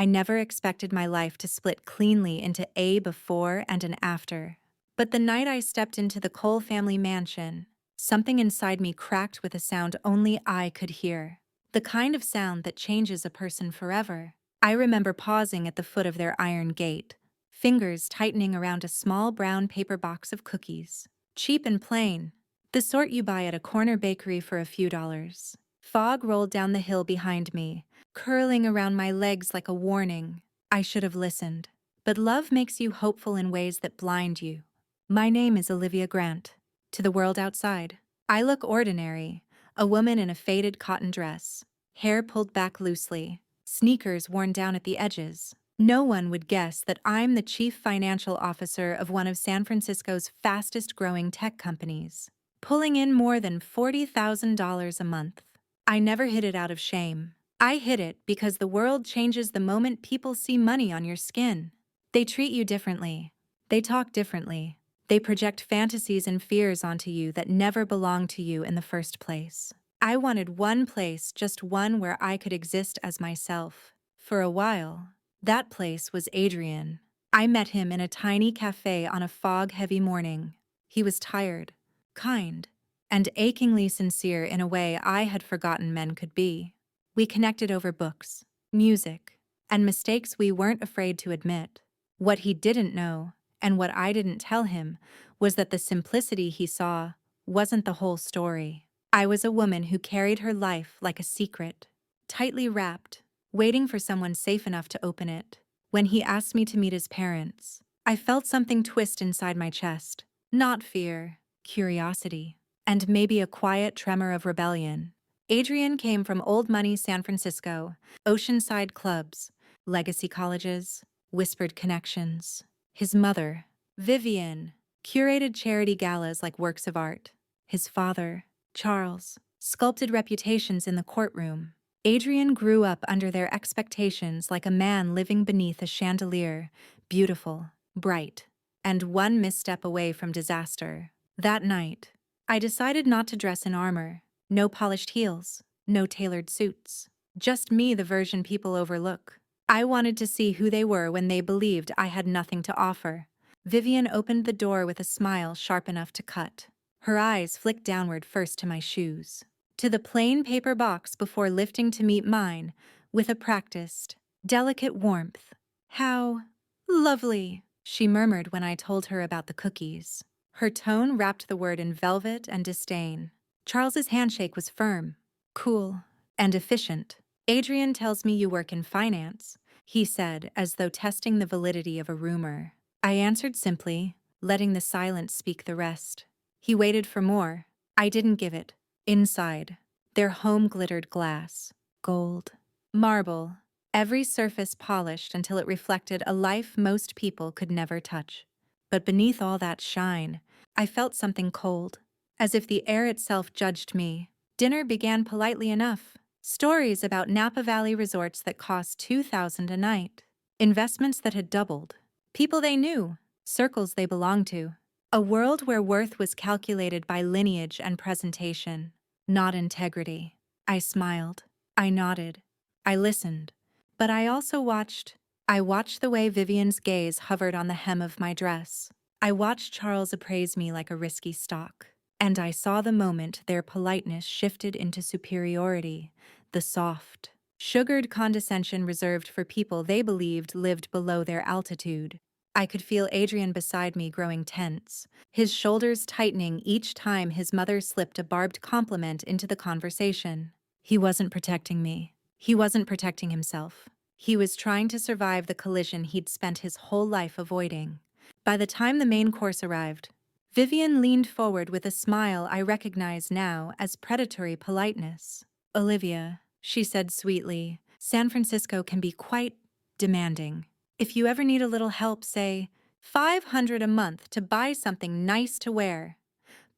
I never expected my life to split cleanly into a before and an after. But the night I stepped into the Cole family mansion, something inside me cracked with a sound only I could hear. The kind of sound that changes a person forever. I remember pausing at the foot of their iron gate, fingers tightening around a small brown paper box of cookies. Cheap and plain, the sort you buy at a corner bakery for a few dollars. Fog rolled down the hill behind me, curling around my legs like a warning. I should have listened. But love makes you hopeful in ways that blind you. My name is Olivia Grant. To the world outside, I look ordinary, a woman in a faded cotton dress, hair pulled back loosely, sneakers worn down at the edges. No one would guess that I'm the chief financial officer of one of San Francisco's fastest-growing tech companies, pulling in more than $40,000 a month. I never hid it out of shame. I hid it because the world changes the moment people see money on your skin. They treat you differently. They talk differently. They project fantasies and fears onto you that never belonged to you in the first place. I wanted one place, just one where I could exist as myself. For a while, that place was Adrian. I met him in a tiny cafe on a fog-heavy morning. He was tired, kind, and achingly sincere in a way I had forgotten men could be. We connected over books, music, and mistakes we weren't afraid to admit. What he didn't know, and what I didn't tell him, was that the simplicity he saw wasn't the whole story. I was a woman who carried her life like a secret, tightly wrapped, waiting for someone safe enough to open it. When he asked me to meet his parents, I felt something twist inside my chest. Not fear, curiosity, and maybe a quiet tremor of rebellion. Adrian came from old money San Francisco, oceanside clubs, legacy colleges, whispered connections. His mother, Vivian, curated charity galas like works of art. His father, Charles, sculpted reputations in the courtroom. Adrian grew up under their expectations like a man living beneath a chandelier, beautiful, bright, and one misstep away from disaster. That night, I decided not to dress in armor. No polished heels, no tailored suits. Just me, the version people overlook. I wanted to see who they were when they believed I had nothing to offer. Vivian opened the door with a smile sharp enough to cut. Her eyes flicked downward first to my shoes, to the plain paper box before lifting to meet mine, with a practiced, delicate warmth. "How lovely," she murmured when I told her about the cookies. Her tone wrapped the word in velvet and disdain. Charles's handshake was firm, cool, and efficient. "Adrian tells me you work in finance," he said, as though testing the validity of a rumor. I answered simply, letting the silence speak the rest. He waited for more. I didn't give it. Inside, their home glittered glass, gold, marble, every surface polished until it reflected a life most people could never touch. But beneath all that shine, I felt something cold, as if the air itself judged me. Dinner began politely enough. Stories about Napa Valley resorts that cost $2,000 a night. Investments that had doubled. People they knew. Circles they belonged to. A world where worth was calculated by lineage and presentation, not integrity. I smiled. I nodded. I listened. But I also watched. I watched the way Vivian's gaze hovered on the hem of my dress. I watched Charles appraise me like a risky stock. And I saw the moment their politeness shifted into superiority, the soft, sugared condescension reserved for people they believed lived below their altitude. I could feel Adrian beside me growing tense, his shoulders tightening each time his mother slipped a barbed compliment into the conversation. He wasn't protecting me. He wasn't protecting himself. He was trying to survive the collision he'd spent his whole life avoiding. By the time the main course arrived, Vivian leaned forward with a smile I recognize now as predatory politeness. "Olivia," she said sweetly, "San Francisco can be quite demanding. If you ever need a little help, say, $500 a month to buy something nice to wear,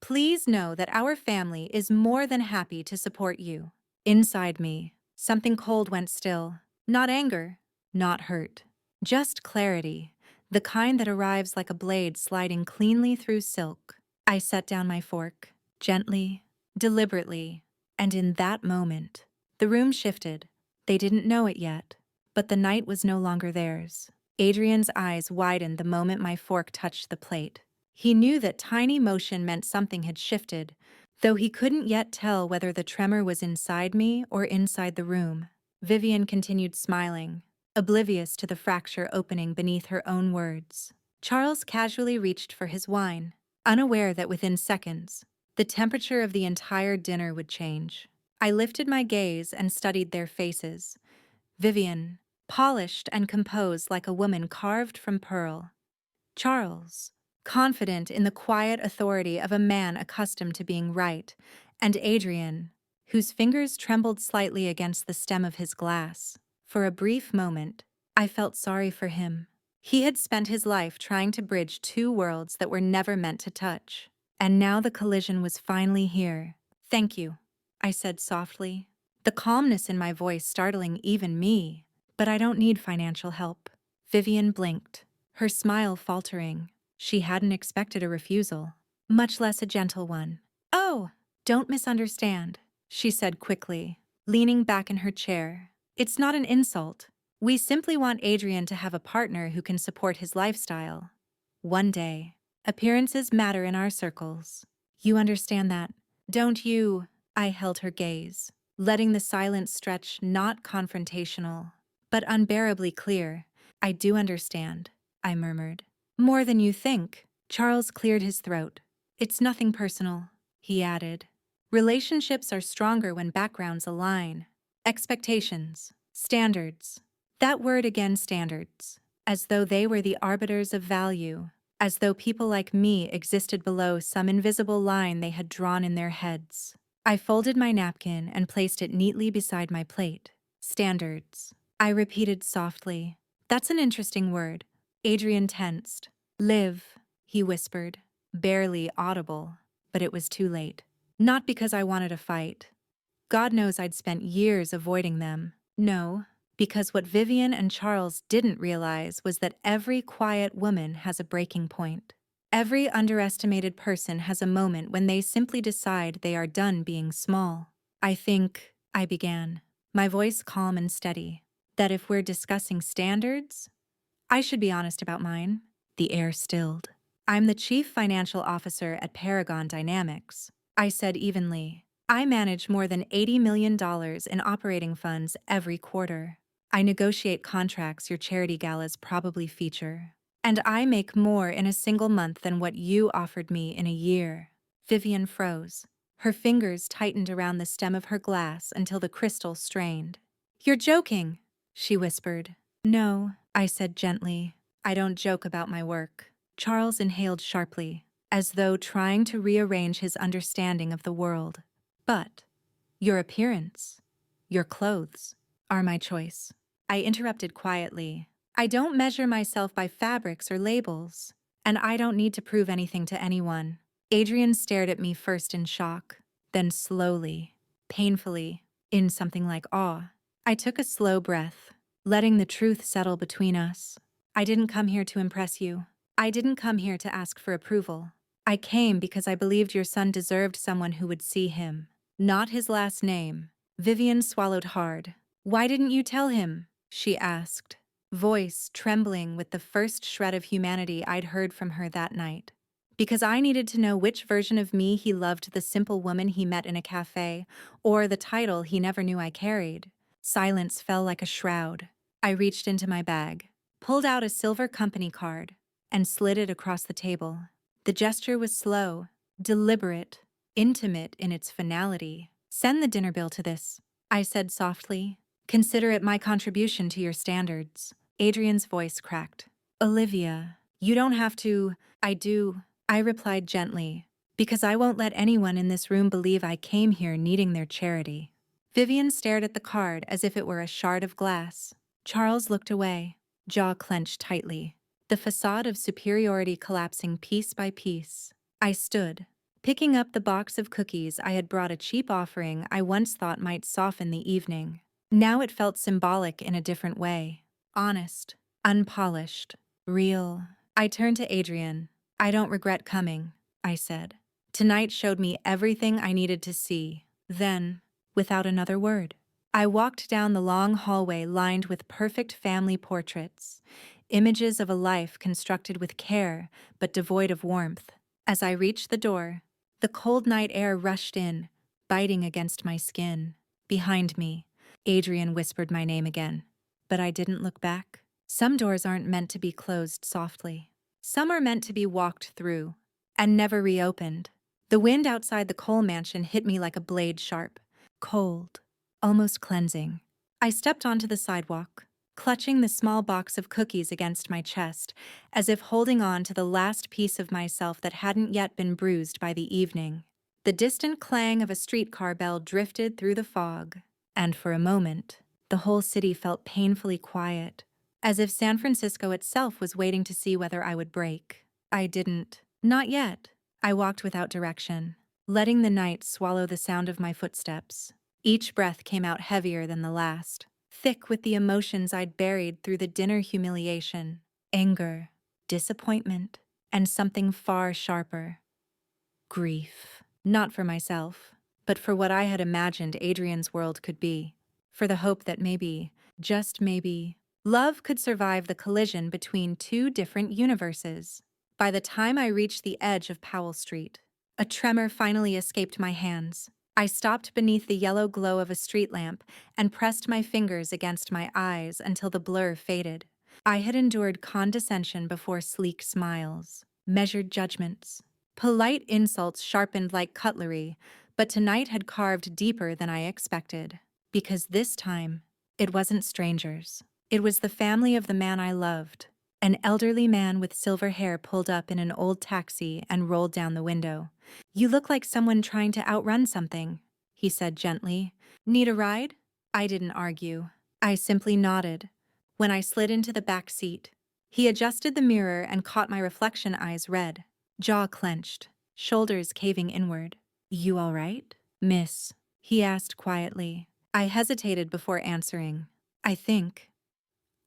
please know that our family is more than happy to support you." Inside me, something cold went still. Not anger, not hurt, just clarity. The kind that arrives like a blade sliding cleanly through silk. I set down my fork, gently, deliberately, and in that moment, the room shifted. They didn't know it yet, But the night was no longer theirs. Adrian's eyes widened the moment my fork touched the plate. He knew that tiny motion meant something had shifted, though he couldn't yet tell whether the tremor was inside me or inside the room. Vivian continued smiling, oblivious to the fracture opening beneath her own words. Charles casually reached for his wine, unaware that within seconds, the temperature of the entire dinner would change. I lifted my gaze and studied their faces. Vivian, polished and composed like a woman carved from pearl. Charles, confident in the quiet authority of a man accustomed to being right, and Adrian, whose fingers trembled slightly against the stem of his glass. For a brief moment, I felt sorry for him. He had spent his life trying to bridge two worlds that were never meant to touch. And now the collision was finally here. "Thank you," I said softly, the calmness in my voice startling even me. "But I don't need financial help." Vivian blinked, her smile faltering. She hadn't expected a refusal, much less a gentle one. "Oh, don't misunderstand," she said quickly, leaning back in her chair. "It's not an insult. We simply want Adrian to have a partner who can support his lifestyle. One day, appearances matter in our circles. You understand that, don't you?" I held her gaze, letting the silence stretch not confrontational, but unbearably clear. "I do understand," I murmured. "More than you think." Charles cleared his throat. "It's nothing personal," he added. "Relationships are stronger when backgrounds align. Expectations, standards." That word again, standards. As though they were the arbiters of value. As though people like me existed below some invisible line they had drawn in their heads. I folded my napkin and placed it neatly beside my plate. "Standards," I repeated softly. "That's an interesting word." Adrian tensed. "Liv," he whispered, barely audible, but it was too late. Not because I wanted a fight. God knows I'd spent years avoiding them. No, because what Vivian and Charles didn't realize was that every quiet woman has a breaking point. Every underestimated person has a moment when they simply decide they are done being small. "I think," I began, my voice calm and steady, "that if we're discussing standards, I should be honest about mine." The air stilled. "I'm the chief financial officer at Paragon Dynamics," I said evenly. "I manage more than $80 million in operating funds every quarter. I negotiate contracts your charity galas probably feature. And I make more in a single month than what you offered me in a year." Vivian froze. Her fingers tightened around the stem of her glass until the crystal strained. "You're joking," she whispered. "No," I said gently. "I don't joke about my work." Charles inhaled sharply, as though trying to rearrange his understanding of the world. "But your appearance, your clothes, are my choice." I interrupted quietly. "I don't measure myself by fabrics or labels, and I don't need to prove anything to anyone." Adrian stared at me first in shock, then slowly, painfully, in something like awe. I took a slow breath, letting the truth settle between us. "I didn't come here to impress you. I didn't come here to ask for approval. I came because I believed your son deserved someone who would see him, not his last name." Vivian swallowed hard. "Why didn't you tell him?" she asked, voice trembling with the first shred of humanity I'd heard from her that night. "Because I needed to know which version of me he loved, the simple woman he met in a cafe, or the title he never knew I carried." Silence fell like a shroud. I reached into my bag, pulled out a silver company card, and slid it across the table. The gesture was slow, deliberate, intimate in its finality. "Send the dinner bill to this," I said softly. "Consider it my contribution to your standards." Adrian's voice cracked. "Olivia, you don't have to." "I do," I replied gently, "because I won't let anyone in this room believe I came here needing their charity." Vivian stared at the card as if it were a shard of glass. Charles looked away, jaw clenched tightly, the facade of superiority collapsing piece by piece. I stood, picking up the box of cookies I had brought, a cheap offering I once thought might soften the evening. Now it felt symbolic in a different way. Honest, unpolished, real. I turned to Adrian. "I don't regret coming," I said. "Tonight showed me everything I needed to see." Then, without another word, I walked down the long hallway lined with perfect family portraits, images of a life constructed with care but devoid of warmth. As I reached the door, the cold night air rushed in, biting against my skin. Behind me, Adrian whispered my name again, but I didn't look back. Some doors aren't meant to be closed softly. Some are meant to be walked through and never reopened. The wind outside the Cole mansion hit me like a blade sharp, cold, almost cleansing. I stepped onto the sidewalk, clutching the small box of cookies against my chest, as if holding on to the last piece of myself that hadn't yet been bruised by the evening. The distant clang of a streetcar bell drifted through the fog, and for a moment, the whole city felt painfully quiet, as if San Francisco itself was waiting to see whether I would break. I didn't. Not yet. I walked without direction, letting the night swallow the sound of my footsteps. Each breath came out heavier than the last, thick with the emotions I'd buried through the dinner humiliation, anger, disappointment, and something far sharper: grief. Not for myself, but for what I had imagined Adrian's world could be, for the hope that maybe, just maybe, love could survive the collision between two different universes. By the time I reached the edge of Powell Street, a tremor finally escaped my hands. I stopped beneath the yellow glow of a street lamp and pressed my fingers against my eyes until the blur faded. I had endured condescension before sleek smiles, measured judgments, polite insults sharpened like cutlery, but tonight had carved deeper than I expected. Because this time, it wasn't strangers. It was the family of the man I loved. An elderly man with silver hair pulled up in an old taxi and rolled down the window. "You look like someone trying to outrun something," he said gently. "Need a ride?" I didn't argue. I simply nodded. When I slid into the back seat, he adjusted the mirror and caught my reflection, eyes red, jaw clenched, shoulders caving inward. "You all right, miss?" he asked quietly. I hesitated before answering. "I think."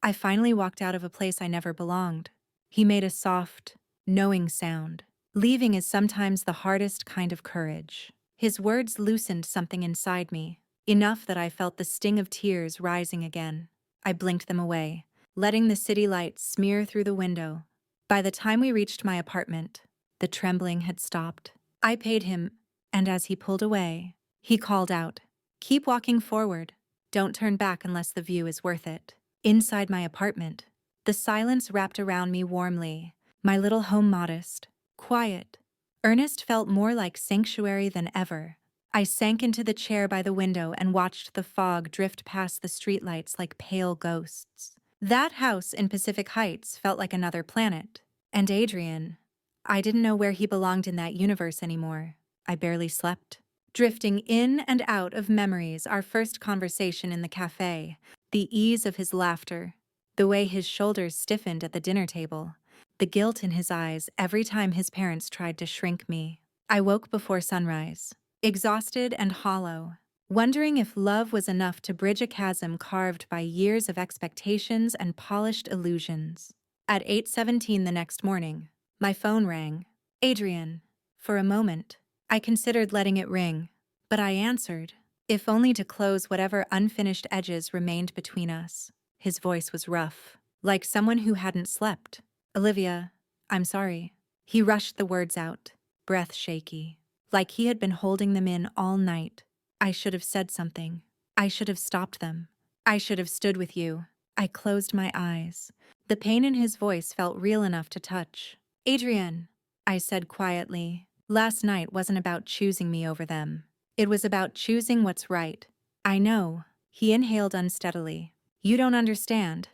I finally walked out of a place I never belonged. He made a soft, knowing sound. Leaving is sometimes the hardest kind of courage. His words loosened something inside me, enough that I felt the sting of tears rising again. I blinked them away, letting the city lights smear through the window. By the time we reached my apartment, the trembling had stopped. I paid him, and as he pulled away, he called out, "Keep walking forward. Don't turn back unless the view is worth it." Inside my apartment, the silence wrapped around me warmly, my little home modest, quiet. Ernest felt more like sanctuary than ever. I sank into the chair by the window and watched the fog drift past the streetlights like pale ghosts. That house in Pacific Heights felt like another planet. And Adrian, I didn't know where he belonged in that universe anymore. I barely slept, drifting in and out of memories: our first conversation in the cafe, the ease of his laughter, the way his shoulders stiffened at the dinner table, the guilt in his eyes every time his parents tried to shrink me. I woke before sunrise, exhausted and hollow, wondering if love was enough to bridge a chasm carved by years of expectations and polished illusions. At 8:17 the next morning, my phone rang. "Adrian." For a moment, I considered letting it ring, but I answered, if only to close whatever unfinished edges remained between us. His voice was rough, like someone who hadn't slept. "Olivia, I'm sorry." He rushed the words out, breath shaky, like he had been holding them in all night. "I should have said something. I should have stopped them. I should have stood with you." I closed my eyes. The pain in his voice felt real enough to touch. "Adrian," I said quietly, "last night wasn't about choosing me over them. It was about choosing what's right." "I know." He inhaled unsteadily. "You don't understand.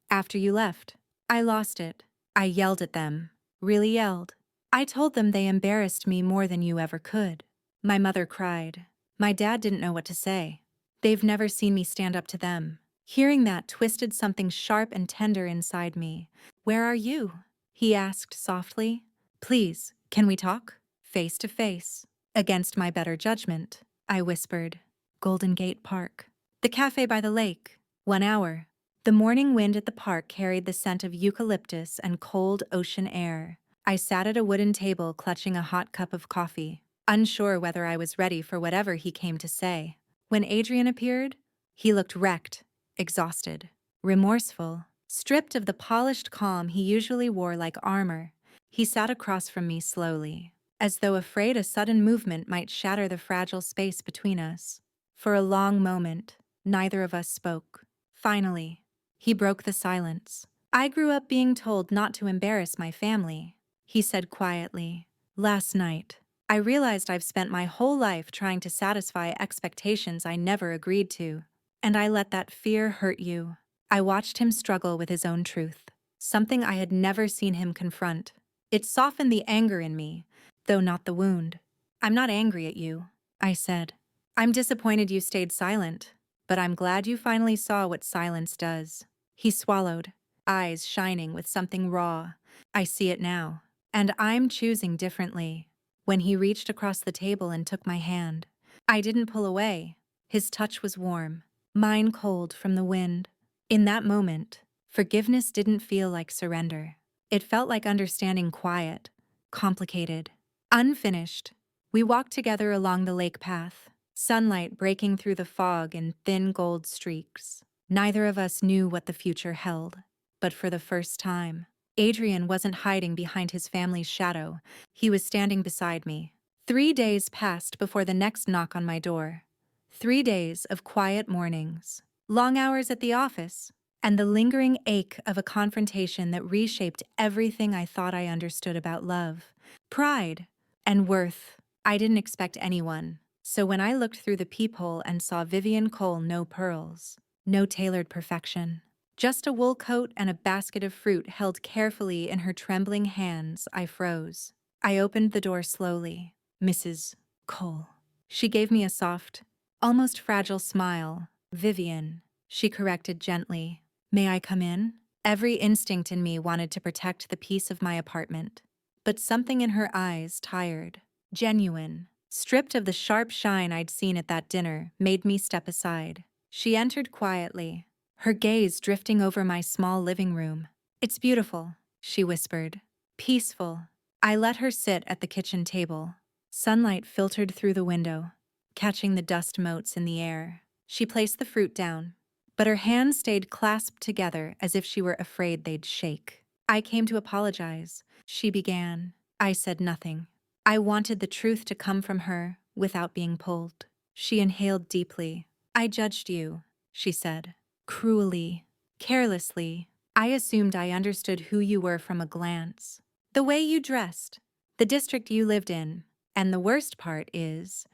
After you left, I lost it. I yelled at them. Really yelled. I told them they embarrassed me more than you ever could." My mother cried. My dad didn't know what to say. They've never seen me stand up to them. Hearing that twisted something sharp and tender inside me. "Where are you?" he asked softly. "Please, can we talk? Face to face." Against my better judgment, I whispered, "Golden Gate Park. The cafe by the lake. 1 hour." The morning wind at the park carried the scent of eucalyptus and cold ocean air. I sat at a wooden table clutching a hot cup of coffee, unsure whether I was ready for whatever he came to say. When Adrian appeared, He looked wrecked, exhausted, remorseful, stripped of the polished calm he usually wore like armor. He sat across from me slowly, as though afraid a sudden movement might shatter the fragile space between us. For a long moment, neither of us spoke. Finally, he broke the silence. "I grew up being told not to embarrass my family," he said quietly. "Last night, I realized I've spent my whole life trying to satisfy expectations I never agreed to. And I let that fear hurt you." I watched him struggle with his own truth, something I had never seen him confront. It softened the anger in me, though not the wound. "I'm not angry at you," I said. "I'm disappointed you stayed silent, but I'm glad you finally saw what silence does." He swallowed, eyes shining with something raw. "I see it now, and I'm choosing differently." When he reached across the table and took my hand, I didn't pull away. His touch was warm, mine cold from the wind. In that moment, forgiveness didn't feel like surrender. It felt like understanding, quiet, complicated, unfinished. We walked together along the lake path, sunlight breaking through the fog in thin gold streaks. Neither of us knew what the future held, but for the first time, Adrian wasn't hiding behind his family's shadow. He was standing beside me. 3 days passed before the next knock on my door. 3 days of quiet mornings, long hours at the office, and the lingering ache of a confrontation that reshaped everything I thought I understood about love, pride, and worth. I didn't expect anyone, so when I looked through the peephole and saw Vivian Cole, no pearls, no tailored perfection, just a wool coat and a basket of fruit held carefully in her trembling hands, I froze. I opened the door slowly. "Mrs. Cole." She gave me a soft, almost fragile smile. "Vivian," she corrected gently. "May I come in?" Every instinct in me wanted to protect the peace of my apartment. But something in her eyes, tired, genuine, stripped of the sharp shine I'd seen at that dinner, made me step aside. She entered quietly, her gaze drifting over my small living room. "It's beautiful," she whispered. "Peaceful." I let her sit at the kitchen table. Sunlight filtered through the window, catching the dust motes in the air. She placed the fruit down, but her hands stayed clasped together as if she were afraid they'd shake. "I came to apologize," she began. I said nothing. I wanted the truth to come from her without being pulled. She inhaled deeply. "I judged you," she said, "cruelly, carelessly. I assumed I understood who you were from a glance. The way you dressed, the district you lived in, and the worst part is,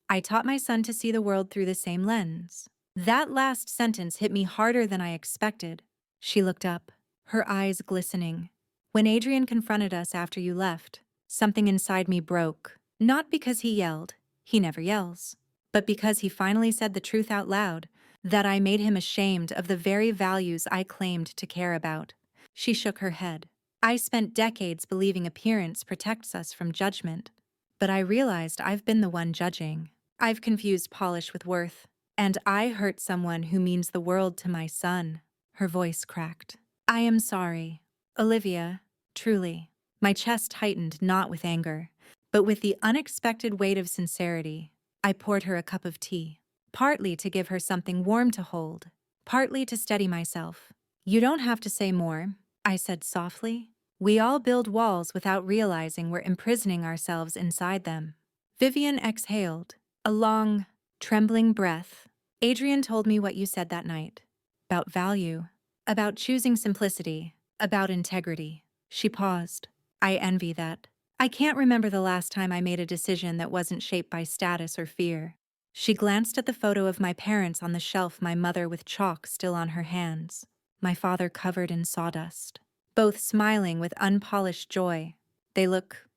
I taught my son to see the world through the same lens." That last sentence hit me harder than I expected. She looked up, her eyes glistening. "When Adrian confronted us after you left, something inside me broke. Not because he yelled, he never yells, but because he finally said the truth out loud, that I made him ashamed of the very values I claimed to care about." She shook her head. "I spent decades believing appearance protects us from judgment, but I realized I've been the one judging. I've confused polish with worth, and I hurt someone who means the world to my son." Her voice cracked. "I am sorry, Olivia, truly." My chest tightened, not with anger, but with the unexpected weight of sincerity. I poured her a cup of tea, partly to give her something warm to hold, partly to steady myself. "You don't have to say more," I said softly. "We all build walls without realizing we're imprisoning ourselves inside them." Vivian exhaled, a long, trembling breath. "Adrian told me what you said that night. About value, about choosing simplicity, about integrity." She paused. "I envy that. I can't remember the last time I made a decision that wasn't shaped by status or fear." She glanced at the photo of my parents on the shelf, my mother with chalk still on her hands, my father covered in sawdust, both smiling with unpolished joy. "They look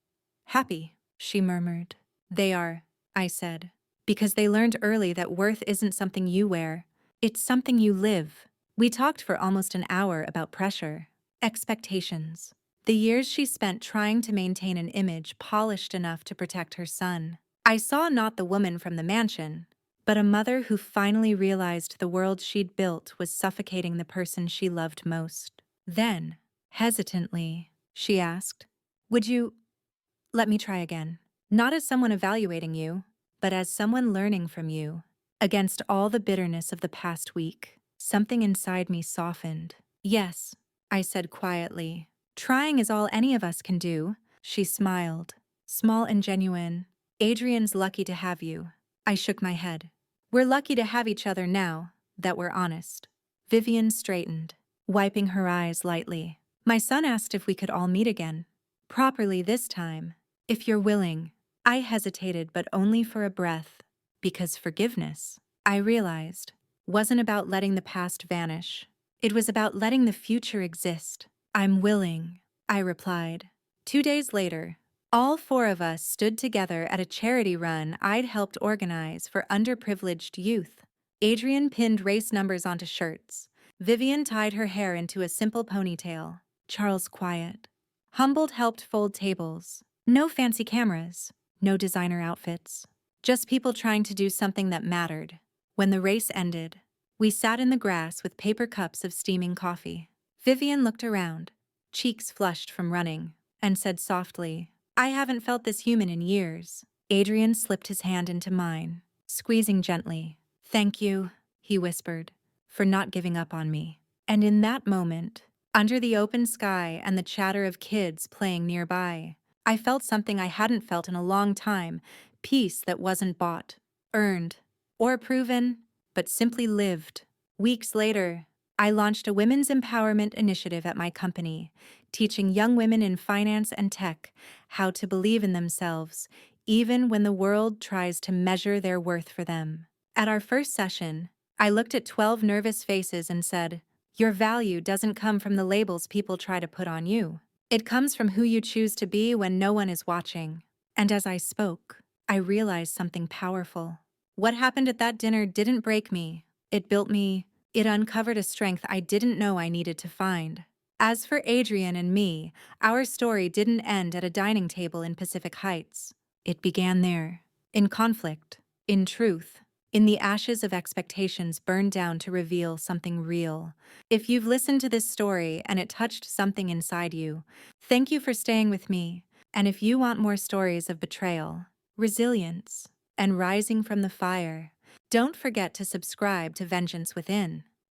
happy," she murmured. "They are," I said, "because they learned early that worth isn't something you wear, it's something you live." We talked for almost an hour about pressure, expectations, the years she spent trying to maintain an image polished enough to protect her son. I saw not the woman from the mansion, but a mother who finally realized the world she'd built was suffocating the person she loved most. Then, hesitantly, she asked, "Would you let me try again? Not as someone evaluating you, but as someone learning from you." Against all the bitterness of the past week, something inside me softened. Yes, I said quietly. Trying is all any of us can do. She smiled, small and genuine. Adrian's lucky to have you. I shook my head. We're lucky to have each other now, that we're honest. Vivian straightened, wiping her eyes lightly. My son asked if we could all meet again. Properly this time. If you're willing. I hesitated, but only for a breath. Because forgiveness, I realized, wasn't about letting the past vanish. It was about letting the future exist. I'm willing, I replied. 2 days later, all four of us stood together at a charity run I'd helped organize for underprivileged youth. Adrian pinned race numbers onto shirts. Vivian tied her hair into a simple ponytail. Charles quiet. Humboldt helped fold tables. No fancy cameras, no designer outfits. Just people trying to do something that mattered. When the race ended, we sat in the grass with paper cups of steaming coffee. Vivian looked around, cheeks flushed from running, and said softly, I haven't felt this human in years. Adrian slipped his hand into mine, squeezing gently. Thank you, he whispered, for not giving up on me. And in that moment, under the open sky and the chatter of kids playing nearby, I felt something I hadn't felt in a long time, peace that wasn't bought, earned, or proven, but simply lived. Weeks later, I launched a women's empowerment initiative at my company, teaching young women in finance and tech how to believe in themselves, even when the world tries to measure their worth for them. At our first session, I looked at 12 nervous faces and said, your value doesn't come from the labels people try to put on you. It comes from who you choose to be when no one is watching. And as I spoke, I realized something powerful. What happened at that dinner didn't break me. It built me. It uncovered a strength I didn't know I needed to find. As for Adrian and me, our story didn't end at a dining table in Pacific Heights. It began there, in conflict, in truth, in the ashes of expectations burned down to reveal something real. If you've listened to this story and it touched something inside you, thank you for staying with me. And if you want more stories of betrayal, resilience, and rising from the fire, don't forget to subscribe to Vengeance Within.